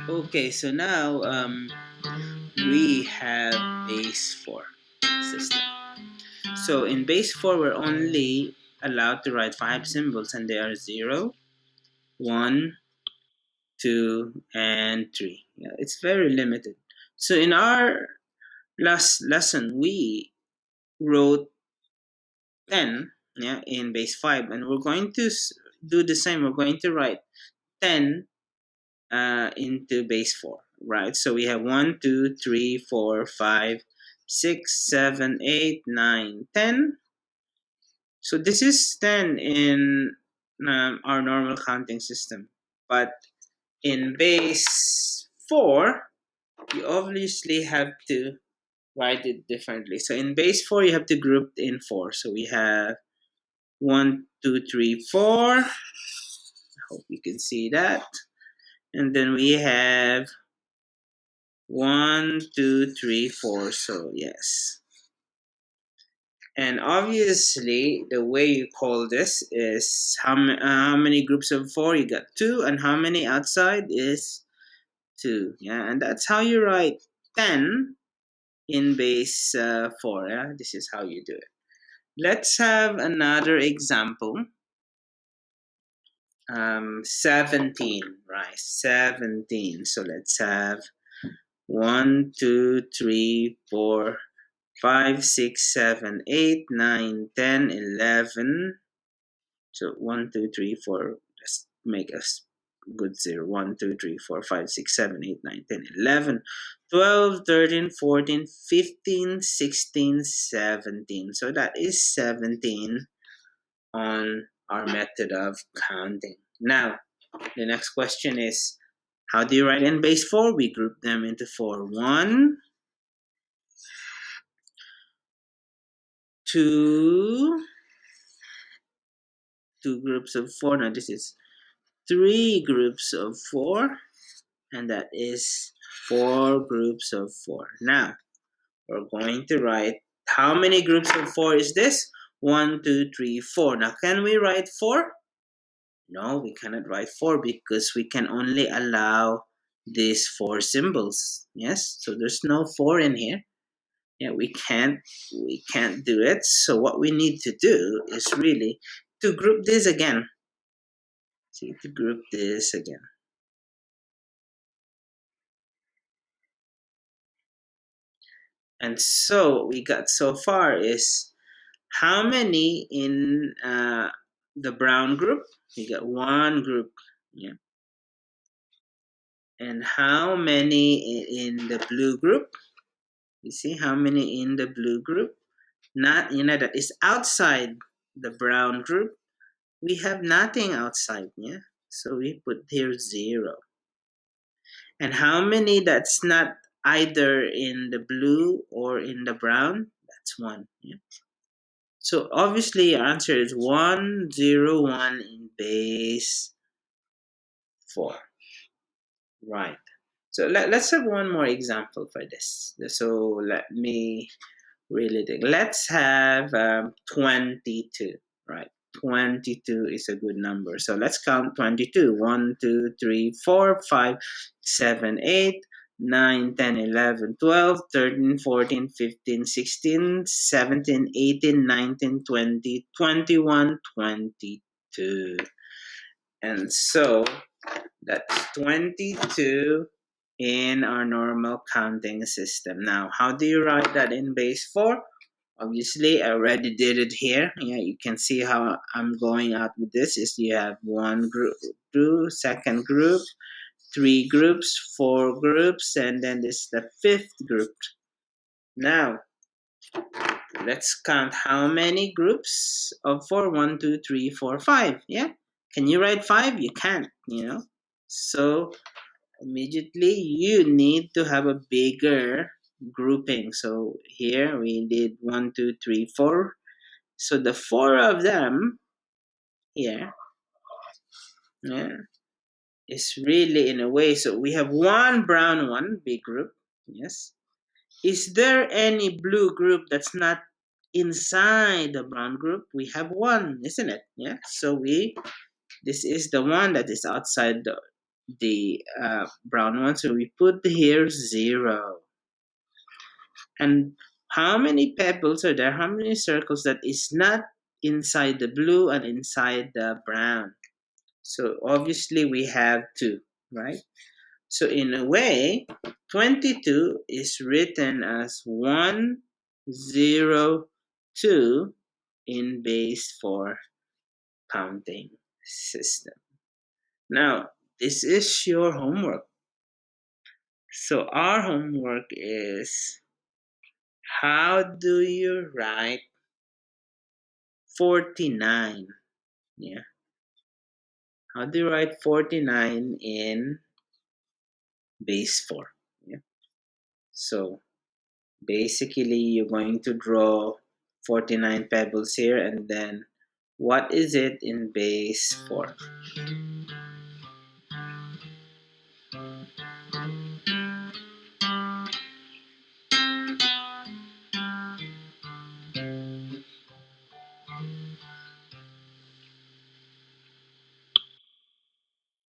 Okay, so now we have base 4 system. So in base 4, we're only allowed to write 5 symbols, and they are 0, 1, 2, and 3. Yeah, it's very limited. So in our last lesson, we wrote 10, yeah, in base 5, and we're going to do the same. We're going to write 10 into base 4, right? So we have 1, 2, 3, 4, 5, 6, 7, 8, 9, 10. So this is 10 in our normal counting system. But in base 4, you obviously have to write it differently. So in base 4, you have to group in 4. So we have 1, 2, 3, 4. I hope you can see that. And then we have 1, 2, 3, 4. So yes. And obviously, the way you call this is how many groups of 4? You got 2, and how many outside is 2. Yeah, and that's how you write 10 in base 4. Yeah, this is how you do it. Let's have another example. 17, right? 17. So let's have 1, 2, 3, 4, 5, 6, 7, 8, 9, 10, 11. So 1, 2, 3, 4. Let's make a good 0. 1, 2, 3, 4, 5, 6, 7, 8, 9, 10, 11, 12, 13, 14, 15, 16, 17. So that is 17 on our method of counting. Now, the next question is, how do you write in base 4? We group them into 4. 1, 2, 2 groups of 4. Now this is 3 groups of 4, and that is 4 groups of 4. Now, we're going to write, how many groups of 4 is this? 1, 2, 3, 4. Now, can we write 4? No, we cannot write 4 because we can only allow these 4 symbols. Yes, so there's no 4 in here. Yeah, we can't do it. So what we need to do is really to group this again. See, to group this again. And so what we got so far is how many in the brown group? We got 1 group. Yeah. And how many in the blue group? You see how many in the blue group? Not, that is outside the brown group. We have nothing outside, yeah? So we put here 0. And how many that's not either in the blue or in the brown? That's 1, yeah? So obviously your answer is 1, 0, 1 in base 4. Right. So let's have one more example for this. So let me really think. Let's have 22, right? 22 is a good number. So let's count 22. 1, 2, 3, 4, 5, 7, 8, 9, 10, 11, 12, 13, 14, 15, 16, 17, 18, 19, 20, 21, 22. And so that's 22 in our normal counting system. Now, how do you write that in base 4? Obviously, I already did it here. Yeah, you can see how I'm going out with this. Is you have 1 group, 2, second group, 3 groups, 4 groups, and then this is the 5th group. Now, let's count how many groups of 4. 1, 2, 3, 4, 5. Yeah, can you write 5? You can't. So immediately you need to have a bigger grouping. So here we did 1, 2, 3, 4. So the 4 of them here, yeah, is really in a way. So we have 1 brown one, big group. Yes. Is there any blue group that's not inside the brown group? We have 1, isn't it? Yeah. So we This is the one that is outside the brown one, so we put here 0. And how many pebbles are there? How many circles that is not inside the blue and inside the brown? So obviously we have 2, right? So in a way, 22 is written as 102 in base 4 counting system. Now, this is your homework. So our homework is, how do you write 49? Yeah. How do you write 49 in base 4? Yeah. So basically, you're going to draw 49 pebbles here, and then what is it in base 4?